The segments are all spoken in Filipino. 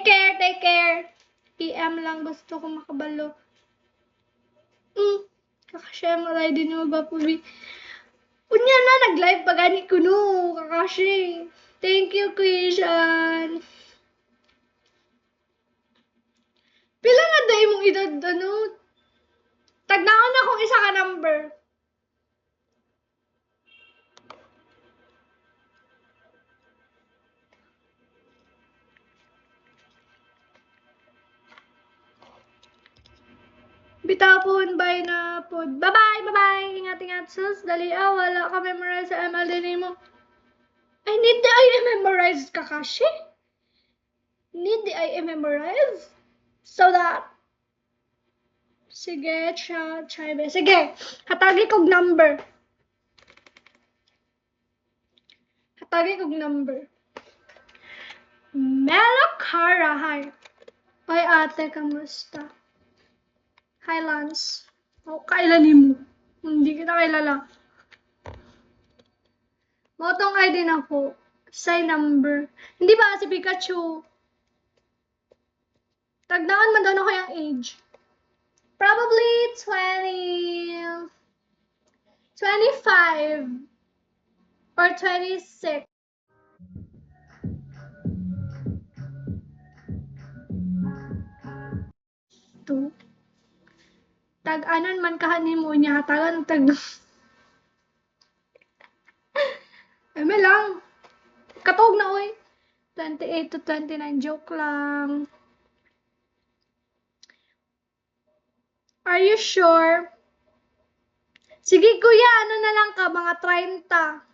Take care, take care. PM lang gusto ko makabalo. Kakasya maray din mo ba po bi? Unya na, nag-live pa gani ko no, kakasya. Thank you, Christian. Pila nga dahil mong edad, ano? Tagnaon akong isa ka number. Bitapon, bye na po. Bye-bye, bye-bye. Ingat-ingat, sus. Dali, wala ka memorize sa MLD mo. I need the I memorize, Kakashi. Need the I memorize? So that... Sige, chime. Sige, hatagi kog number. Melakara, hi. Oy, ate, kamusta? Hi, Lance. Kailanin mo. Hindi kita kilala. Motong ID na po. Say number. Hindi ba si Pikachu? Tagdaan man daw na ko yung age. Probably 20... 25 or 26. Tag-anon man kahanin mo niya, tagan tag... Eme lang. Katog na, oy. 28 to 29, joke lang. Are you sure? Sige, kuya, ano na lang ka, mga 30.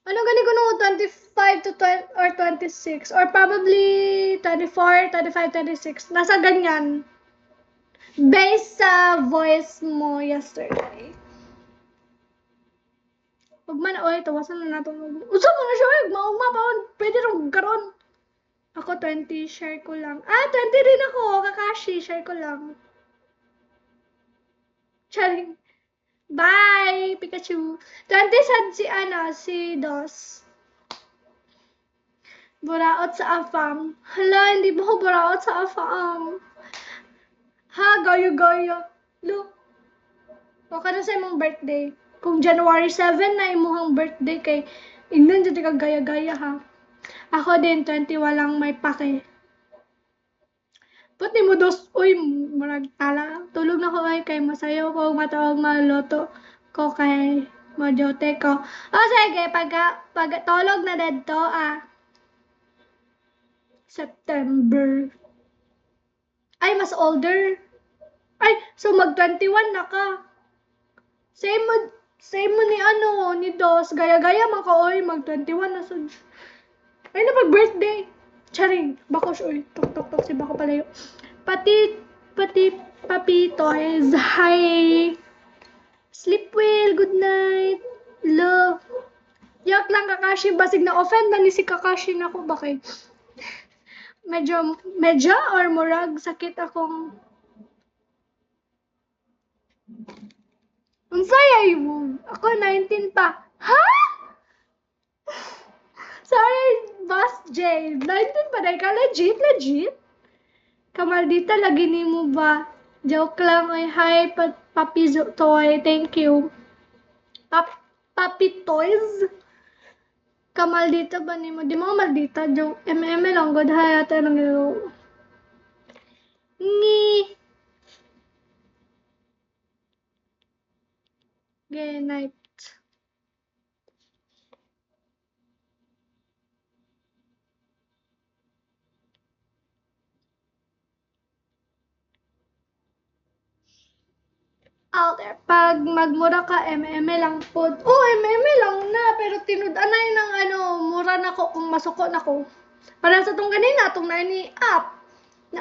Ano gani ko no, 25 to 20 or 26 or probably 24, 25, 26. Nasa ganyan. Based sa voice mo yesterday. Huwag man, oy, tawasan na natin. Usa mo na siya, mauma pa, pwede rin karon. Ako 20, share ko lang. 20 rin ako, Kakashi, share ko lang. Charing. Bye, Pikachu. 20 sad si Dos. Buraot sa afam. Hala, hindi mo ko buraot sa afam. Ha, gayo-gayo. Look. Baka na sa imong birthday. Kung January 7 na imuhang birthday kay ingnan dito ka gaya-gaya ha. Ako din 20 walang may pake. Put ni mo dos, uy, marag tala. Tulog na ko ay kay masayo ko matawag maloto ko kay majote ko. Sige, pag tolog na dito September. Ay, mas older. Ay, so mag-21 na ka. Same mo ni Dos. Gaya-gaya man ka, oy. Mag-21 na sa... Ay, na pag-birthday. Charing. Bakos, oy. Tok si Bako palayo. Pati, Papi Toys. Hi. Sleep well. Good night. Love. Yak lang, Kakashi. Basig na offend na ni si Kakashi na ko. Bakit? Medyo or murag sakit akong unsay mo? Ako 19 pa. Ha? Sorry, Boss J. 19 pa dahil ka legit? Kamaldita lagi ni mo ba? Joke lang ay hi Papi Toy. Thank you. Papi Toys. Kamaldita ba ni mo? Di mo maldita. Joke. Lang. God hi ate nang ilo. Ni. Good night. Out there. Pag magmura ka, lang po. Lang na. Pero tinud-anay ng mura na ko kung masuko na ko. Para sa tong ganina, tong na ni app. Na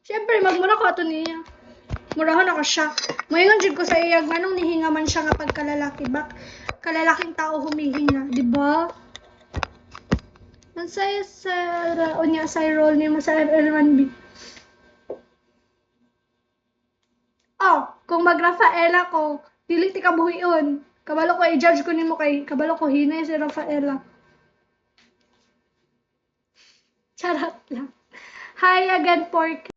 Siyempre, magmura ko ato niya. Murahan ako siya. Moingon jud ko sa iya, ganong nihinga man siya nga pagkalalaki. Kalalaking tao humihinga, di ba? Nansay sa unya sa role ni mo sa FL1B. Kung mag-Rafaela ko, dili ti kabuhion. Kabalo ko, i-judge ko nimo kay kabalo ko hinay si Rafaela. Charot lang. Hi again, Porky.